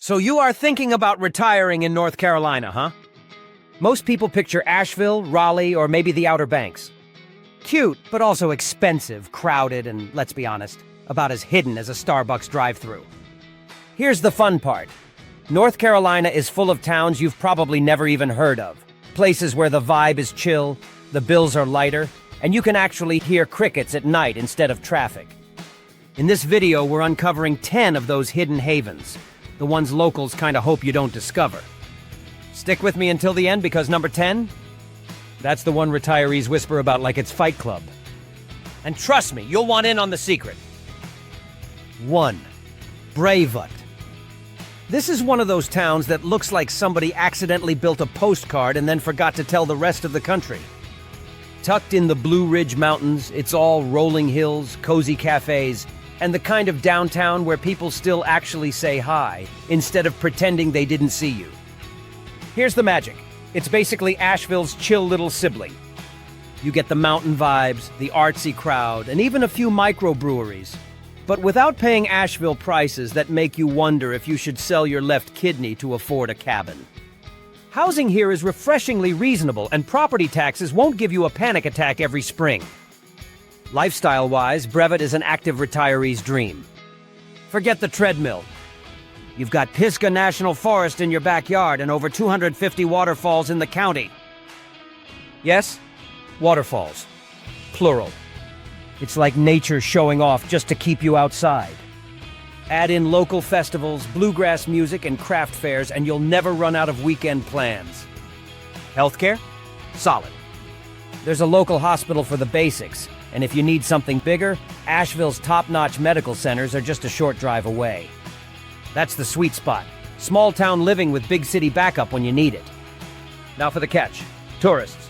So you are thinking about retiring in North Carolina, huh? Most people picture Asheville, Raleigh, or maybe the Outer Banks. Cute, but also expensive, crowded, and, let's be honest, about as hidden as a Starbucks drive-thru. Here's the fun part. North Carolina is full of towns you've probably never even heard of. Places where the vibe is chill, the bills are lighter, and you can actually hear crickets at night instead of traffic. In this video, we're uncovering 10 of those hidden havens, the ones locals kind of hope you don't discover. Stick with me until the end because number 10, that's the one retirees whisper about like it's Fight Club. And trust me, you'll want in on the secret. 1. Brevard. This is one of those towns that looks like somebody accidentally built a postcard and then forgot to tell the rest of the country. Tucked in the Blue Ridge Mountains, it's all rolling hills, cozy cafes, and the kind of downtown where people still actually say hi, instead of pretending they didn't see you. Here's the magic. It's basically Asheville's chill little sibling. You get the mountain vibes, the artsy crowd, and even a few microbreweries. But without paying Asheville prices that make you wonder if you should sell your left kidney to afford a cabin. Housing here is refreshingly reasonable, and property taxes won't give you a panic attack every spring. Lifestyle-wise, Brevard is an active retiree's dream. Forget the treadmill. You've got Pisgah National Forest in your backyard and over 250 waterfalls in the county. Yes, waterfalls. Plural. It's like nature showing off just to keep you outside. Add in local festivals, bluegrass music, and craft fairs, and you'll never run out of weekend plans. Healthcare? Solid. There's a local hospital for the basics, and if you need something bigger, Asheville's top-notch medical centers are just a short drive away. That's the sweet spot. Small-town living with big city backup when you need it. Now for the catch. Tourists.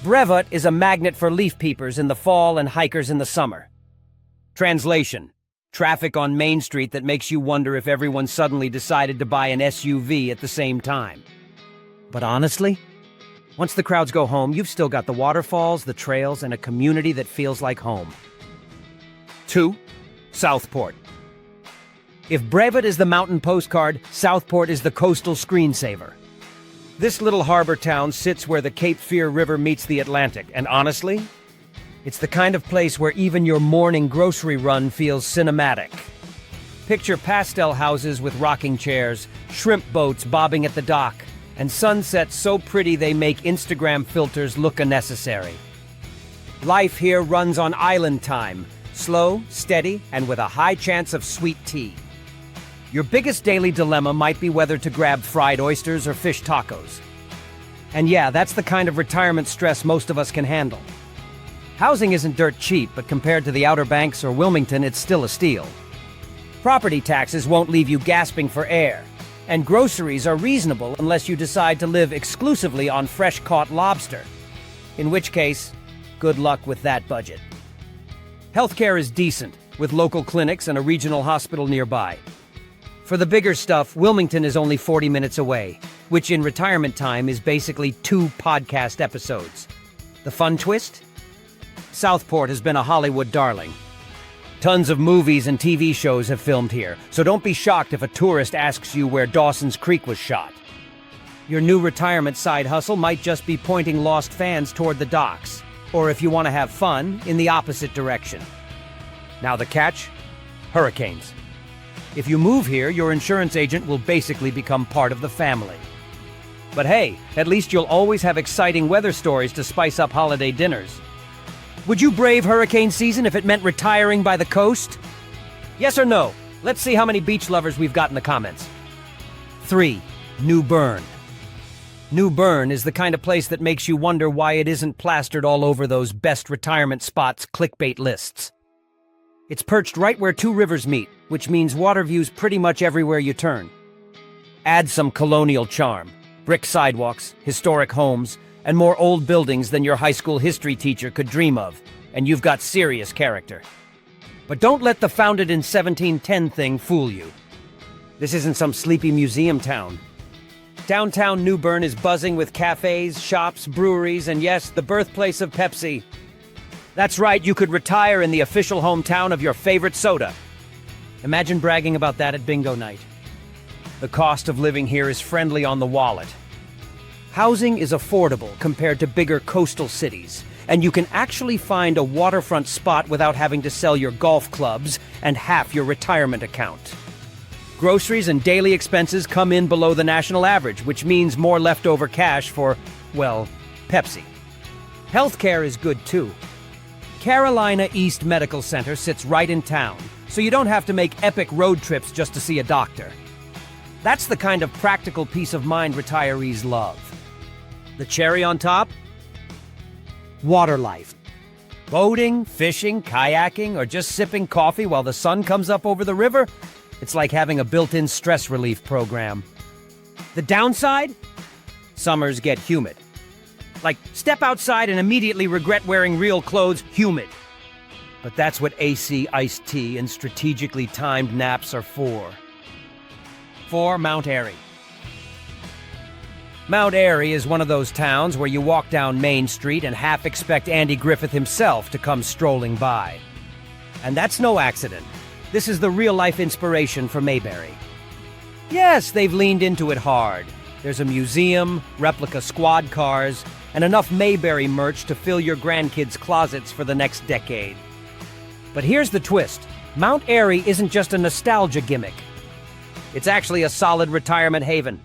Brevard is a magnet for leaf peepers in the fall and hikers in the summer. Translation. Traffic on Main Street that makes you wonder if everyone suddenly decided to buy an SUV at the same time. But honestly, once the crowds go home, you've still got the waterfalls, the trails, and a community that feels like home. 2. Southport. If Brevard is the mountain postcard, Southport is the coastal screensaver. This little harbor town sits where the Cape Fear River meets the Atlantic, and honestly, it's the kind of place where even your morning grocery run feels cinematic. Picture pastel houses with rocking chairs, shrimp boats bobbing at the dock, and sunsets so pretty they make Instagram filters look unnecessary. Life here runs on island time, slow, steady, and with a high chance of sweet tea. Your biggest daily dilemma might be whether to grab fried oysters or fish tacos. And yeah, that's the kind of retirement stress most of us can handle. Housing isn't dirt cheap, but compared to the Outer Banks or Wilmington, it's still a steal. Property taxes won't leave you gasping for air, and groceries are reasonable unless you decide to live exclusively on fresh-caught lobster. In which case, good luck with that budget. Healthcare is decent, with local clinics and a regional hospital nearby. For the bigger stuff, Wilmington is only 40 minutes away, which in retirement time is basically 2 podcast episodes. The fun twist? Southport has been a Hollywood darling. Tons of movies and TV shows have filmed here, so don't be shocked if a tourist asks you where Dawson's Creek was shot. Your new retirement side hustle might just be pointing lost fans toward the docks, or if you want to have fun, in the opposite direction. Now the catch? Hurricanes. If you move here, your insurance agent will basically become part of the family. But hey, at least you'll always have exciting weather stories to spice up holiday dinners. Would you brave hurricane season if it meant retiring by the coast? Yes or no? Let's see how many beach lovers we've got in the comments. 3. New Bern. New Bern is the kind of place that makes you wonder why it isn't plastered all over those best retirement spots clickbait lists. It's perched right where 2 rivers meet, which means water views pretty much everywhere you turn. Add some colonial charm, brick sidewalks, historic homes, and more old buildings than your high school history teacher could dream of, and you've got serious character. But don't let the founded in 1710 thing fool you. This isn't some sleepy museum town. Downtown New Bern is buzzing with cafes, shops, breweries, and yes, the birthplace of Pepsi. That's right, you could retire in the official hometown of your favorite soda. Imagine bragging about that at bingo night. The cost of living here is friendly on the wallet. Housing is affordable compared to bigger coastal cities, and you can actually find a waterfront spot without having to sell your golf clubs and half your retirement account. Groceries and daily expenses come in below the national average, which means more leftover cash for, well, Pepsi. Healthcare is good too. Carolina East Medical Center sits right in town, so you don't have to make epic road trips just to see a doctor. That's the kind of practical peace of mind retirees love. The cherry on top? Water life. Boating, fishing, kayaking, or just sipping coffee while the sun comes up over the river? It's like having a built-in stress relief program. The downside? Summers get humid. Like, step outside and immediately regret wearing real clothes, humid. But that's what AC iced tea and strategically timed naps are for. 4. Mount Airy. Mount Airy is one of those towns where you walk down Main Street and half expect Andy Griffith himself to come strolling by. And that's no accident. This is the real-life inspiration for Mayberry. Yes, they've leaned into it hard. There's a museum, replica squad cars, and enough Mayberry merch to fill your grandkids' closets for the next decade. But here's the twist. Mount Airy isn't just a nostalgia gimmick. It's actually a solid retirement haven.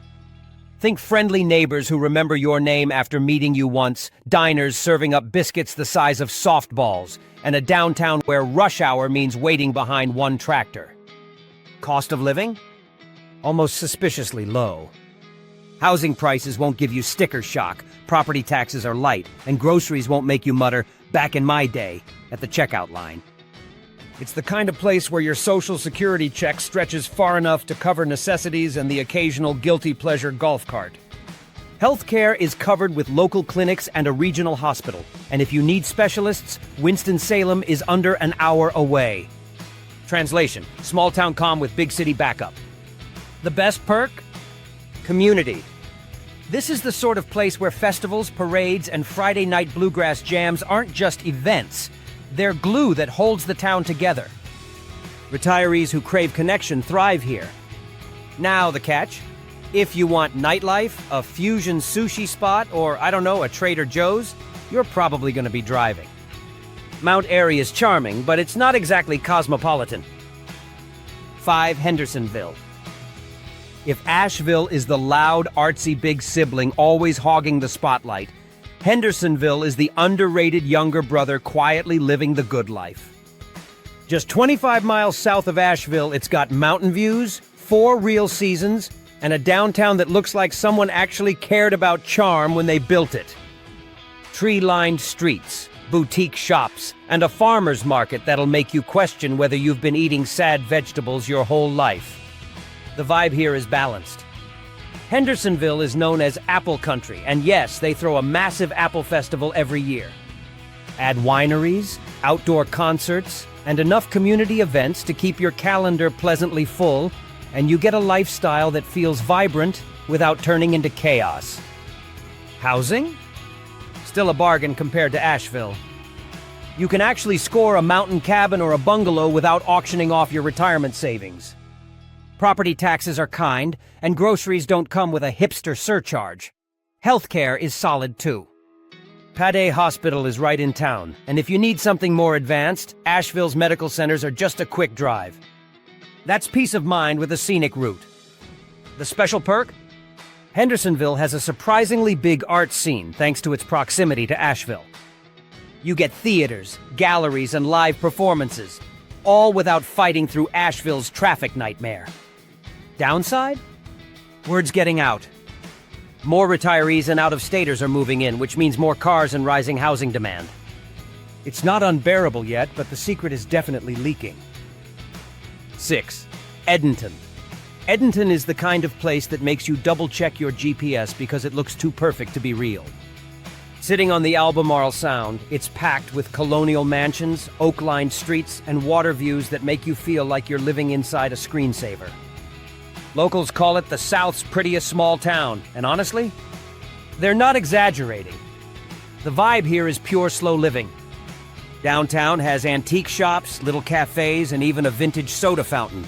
Think friendly neighbors who remember your name after meeting you once, diners serving up biscuits the size of softballs, and a downtown where rush hour means waiting behind one tractor. Cost of living? Almost suspiciously low. Housing prices won't give you sticker shock, property taxes are light, and groceries won't make you mutter, "Back in my day," at the checkout line. It's the kind of place where your Social Security check stretches far enough to cover necessities and the occasional guilty pleasure golf cart. Healthcare is covered with local clinics and a regional hospital, and if you need specialists, Winston-Salem is under an hour away. Translation: small town calm with big city backup. The best perk? Community. This is the sort of place where festivals, parades, and Friday night bluegrass jams aren't just events. They're glue that holds the town together. Retirees who crave connection thrive here. Now the catch. If you want nightlife, a fusion sushi spot, or, I don't know, a Trader Joe's, you're probably going to be driving. Mount Airy is charming, but it's not exactly cosmopolitan. 5. Hendersonville. If Asheville is the loud, artsy big sibling always hogging the spotlight, Hendersonville is the underrated younger brother quietly living the good life. Just 25 miles south of Asheville, it's got mountain views, 4 real seasons, and a downtown that looks like someone actually cared about charm when they built it. Tree-lined streets, boutique shops, and a farmer's market that'll make you question whether you've been eating sad vegetables your whole life. The vibe here is balanced. Hendersonville is known as Apple Country, and yes, they throw a massive apple festival every year. Add wineries, outdoor concerts, and enough community events to keep your calendar pleasantly full, and you get a lifestyle that feels vibrant without turning into chaos. Housing? Still a bargain compared to Asheville. You can actually score a mountain cabin or a bungalow without auctioning off your retirement savings. Property taxes are kind, and groceries don't come with a hipster surcharge. Healthcare is solid too. Pade Hospital is right in town, and if you need something more advanced, Asheville's medical centers are just a quick drive. That's peace of mind with a scenic route. The special perk? Hendersonville has a surprisingly big art scene thanks to its proximity to Asheville. You get theaters, galleries, and live performances, all without fighting through Asheville's traffic nightmare. Downside? Word's getting out. More retirees and out-of-staters are moving in, which means more cars and rising housing demand. It's not unbearable yet, but the secret is definitely leaking. 6. Edenton. Edenton is the kind of place that makes you double-check your GPS because it looks too perfect to be real. Sitting on the Albemarle Sound, it's packed with colonial mansions, oak-lined streets, and water views that make you feel like you're living inside a screensaver. Locals call it the South's prettiest small town, and honestly, they're not exaggerating. The vibe here is pure slow living. Downtown has antique shops, little cafes, and even a vintage soda fountain.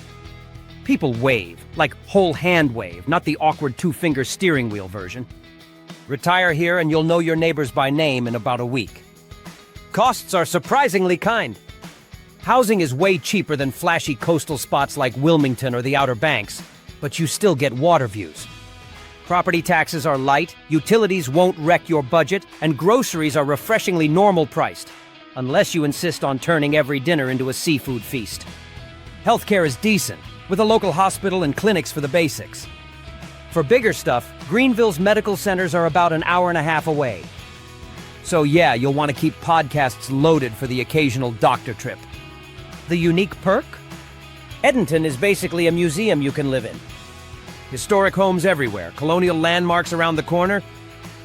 People wave, like whole hand wave, not the awkward two-finger steering wheel version. Retire here and you'll know your neighbors by name in about a week. Costs are surprisingly kind. Housing is way cheaper than flashy coastal spots like Wilmington or the Outer Banks, but you still get water views. Property taxes are light, utilities won't wreck your budget, and groceries are refreshingly normal priced, unless you insist on turning every dinner into a seafood feast. Healthcare is decent, with a local hospital and clinics for the basics. For bigger stuff, Greenville's medical centers are about an hour and a half away. So yeah, you'll want to keep podcasts loaded for the occasional doctor trip. The unique perk? Edenton is basically a museum you can live in. Historic homes everywhere, colonial landmarks around the corner.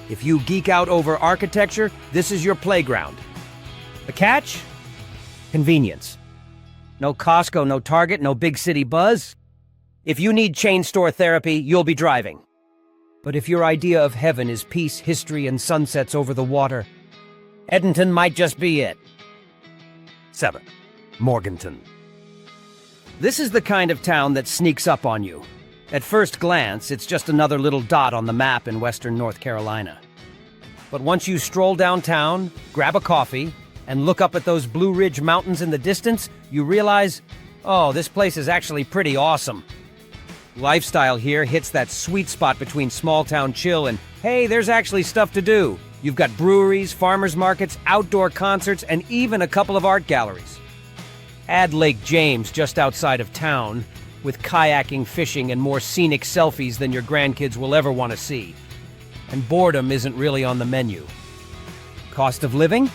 If you geek out over architecture, this is your playground. The catch? Convenience. No Costco, no Target, no big city buzz. If you need chain store therapy, you'll be driving. But if your idea of heaven is peace, history, and sunsets over the water, Edenton might just be it. 7. Morganton. This is the kind of town that sneaks up on you. At first glance, it's just another little dot on the map in western North Carolina. But once you stroll downtown, grab a coffee, and look up at those Blue Ridge Mountains in the distance, you realize, oh, this place is actually pretty awesome. Lifestyle here hits that sweet spot between small-town chill and, hey, there's actually stuff to do. You've got breweries, farmers markets, outdoor concerts, and even a couple of art galleries. Add Lake James just outside of town, with kayaking, fishing, and more scenic selfies than your grandkids will ever want to see. And boredom isn't really on the menu. Cost of living?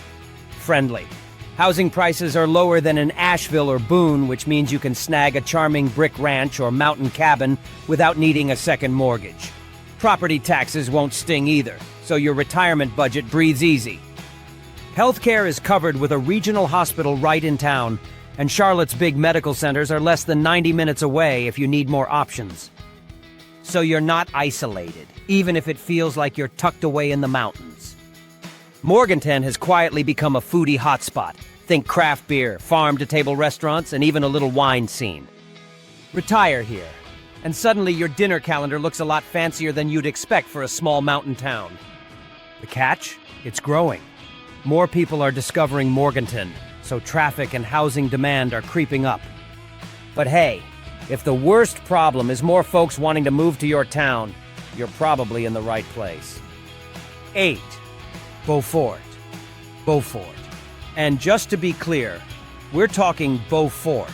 Friendly. Housing prices are lower than in Asheville or Boone, which means you can snag a charming brick ranch or mountain cabin without needing a second mortgage. Property taxes won't sting either, so your retirement budget breathes easy. Healthcare is covered with a regional hospital right in town, and Charlotte's big medical centers are less than 90 minutes away if you need more options. So you're not isolated, even if it feels like you're tucked away in the mountains. Morganton has quietly become a foodie hotspot. Think craft beer, farm-to-table restaurants, and even a little wine scene. Retire here, and suddenly your dinner calendar looks a lot fancier than you'd expect for a small mountain town. The catch? It's growing. More people are discovering Morganton, so traffic and housing demand are creeping up. But hey, if the worst problem is more folks wanting to move to your town, you're probably in the right place. 8. Beaufort. Beaufort. And just to be clear, we're talking Beaufort,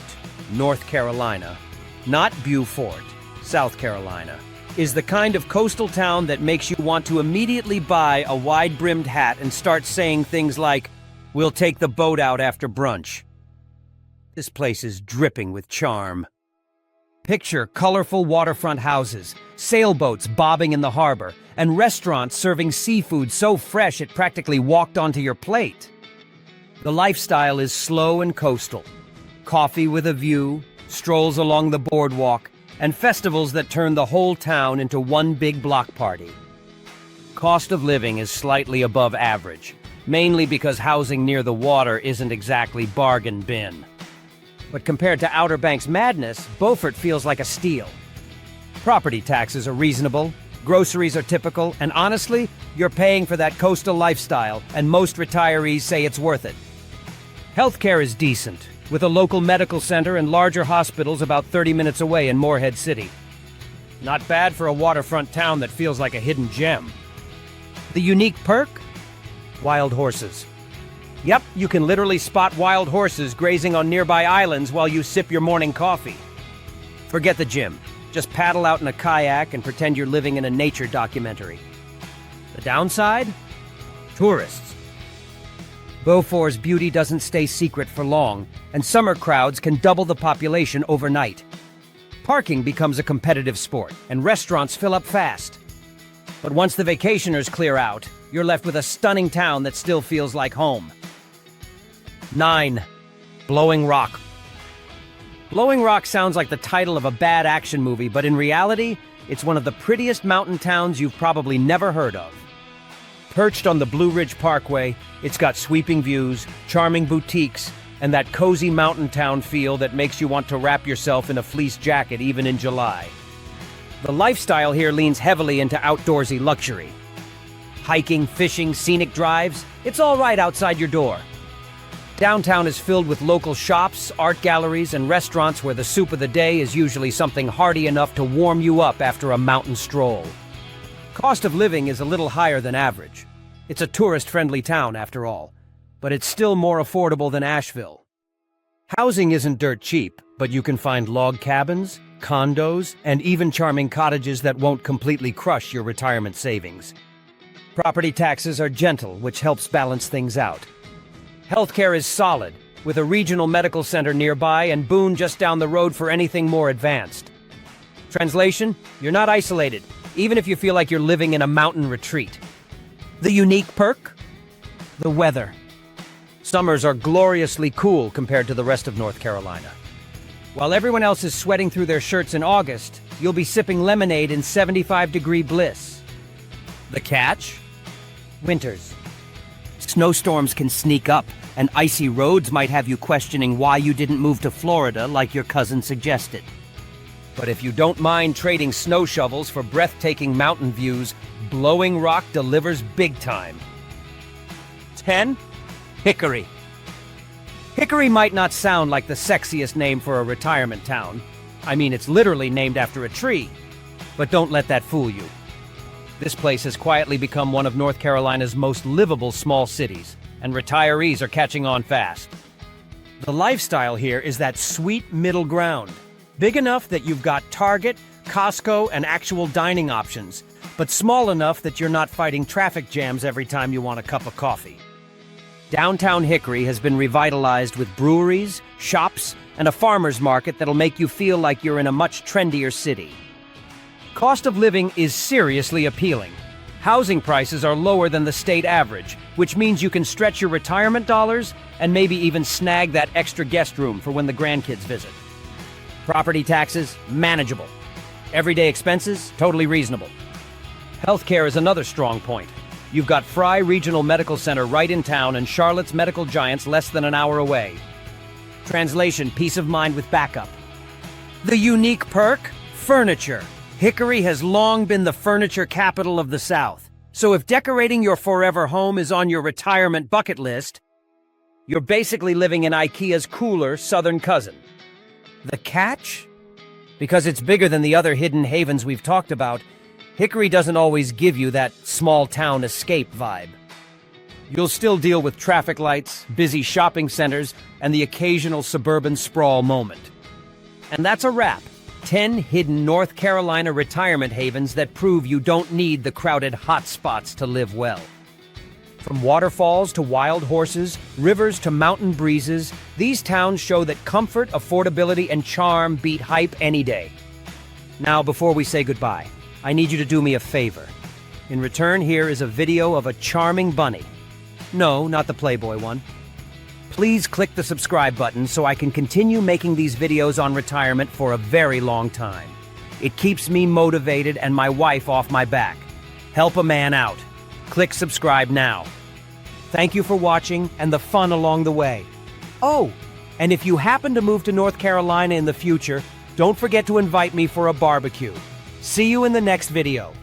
North Carolina, not Beaufort, South Carolina, is the kind of coastal town that makes you want to immediately buy a wide-brimmed hat and start saying things like, "We'll take the boat out after brunch." This place is dripping with charm. Picture colorful waterfront houses, sailboats bobbing in the harbor, and restaurants serving seafood so fresh it practically walked onto your plate. The lifestyle is slow and coastal. Coffee with a view, strolls along the boardwalk, and festivals that turn the whole town into one big block party. Cost of living is slightly above average, mainly because housing near the water isn't exactly bargain bin. But compared to Outer Banks madness, Beaufort feels like a steal. Property taxes are reasonable, groceries are typical, and honestly, you're paying for that coastal lifestyle, and most retirees say it's worth it. Healthcare is decent, with a local medical center and larger hospitals about 30 minutes away in Morehead City. Not bad for a waterfront town that feels like a hidden gem. The unique perk? Wild horses. Yep, you can literally spot wild horses grazing on nearby islands while you sip your morning coffee. Forget the gym. Just paddle out in a kayak and pretend you're living in a nature documentary. The downside? Tourists. Beaufort's beauty doesn't stay secret for long, and summer crowds can double the population overnight. Parking becomes a competitive sport, and restaurants fill up fast. But once the vacationers clear out, you're left with a stunning town that still feels like home. 9. Blowing Rock. Blowing Rock sounds like the title of a bad action movie, but in reality, it's one of the prettiest mountain towns you've probably never heard of. Perched on the Blue Ridge Parkway, it's got sweeping views, charming boutiques, and that cozy mountain town feel that makes you want to wrap yourself in a fleece jacket even in July. The lifestyle here leans heavily into outdoorsy luxury. Hiking, fishing, scenic drives, it's all right outside your door. Downtown is filled with local shops, art galleries, and restaurants where the soup of the day is usually something hearty enough to warm you up after a mountain stroll. Cost of living is a little higher than average. It's a tourist-friendly town, after all, but it's still more affordable than Asheville. Housing isn't dirt cheap, but you can find log cabins, condos, and even charming cottages that won't completely crush your retirement savings. Property taxes are gentle, which helps balance things out. Healthcare is solid, with a regional medical center nearby and Boone just down the road for anything more advanced. Translation: you're not isolated, even if you feel like you're living in a mountain retreat. The unique perk? The weather. Summers are gloriously cool compared to the rest of North Carolina. While everyone else is sweating through their shirts in August, you'll be sipping lemonade in 75-degree bliss. The catch? Winters. Snowstorms can sneak up, and icy roads might have you questioning why you didn't move to Florida like your cousin suggested. But if you don't mind trading snow shovels for breathtaking mountain views, Blowing Rock delivers big time. 10. Hickory. Hickory might not sound like the sexiest name for a retirement town. I mean, it's literally named after a tree. But don't let that fool you. This place has quietly become one of North Carolina's most livable small cities, and retirees are catching on fast. The lifestyle here is that sweet middle ground. Big enough that you've got Target, Costco, and actual dining options, but small enough that you're not fighting traffic jams every time you want a cup of coffee. Downtown Hickory has been revitalized with breweries, shops, and a farmer's market that'll make you feel like you're in a much trendier city. Cost of living is seriously appealing. Housing prices are lower than the state average, which means you can stretch your retirement dollars and maybe even snag that extra guest room for when the grandkids visit. Property taxes, manageable. Everyday expenses, totally reasonable. Healthcare is another strong point. You've got Fry Regional Medical Center right in town and Charlotte's Medical Giants less than an hour away. Translation: peace of mind with backup. The unique perk? Furniture. Hickory has long been the furniture capital of the South. So if decorating your forever home is on your retirement bucket list, you're basically living in IKEA's cooler southern cousin. The catch? Because it's bigger than the other hidden havens we've talked about, Hickory doesn't always give you that small-town escape vibe. You'll still deal with traffic lights, busy shopping centers, and the occasional suburban sprawl moment. And that's a wrap. 10 hidden North Carolina retirement havens that prove you don't need the crowded hotspots to live well. From waterfalls to wild horses, rivers to mountain breezes, these towns show that comfort, affordability, and charm beat hype any day. Now, before we say goodbye, I need you to do me a favor. In return, here is a video of a charming bunny. No, not the Playboy one. Please click the subscribe button so I can continue making these videos on retirement for a very long time. It keeps me motivated and my wife off my back. Help a man out. Click subscribe now. Thank you for watching and the fun along the way. Oh, and if you happen to move to North Carolina in the future, don't forget to invite me for a barbecue. See you in the next video.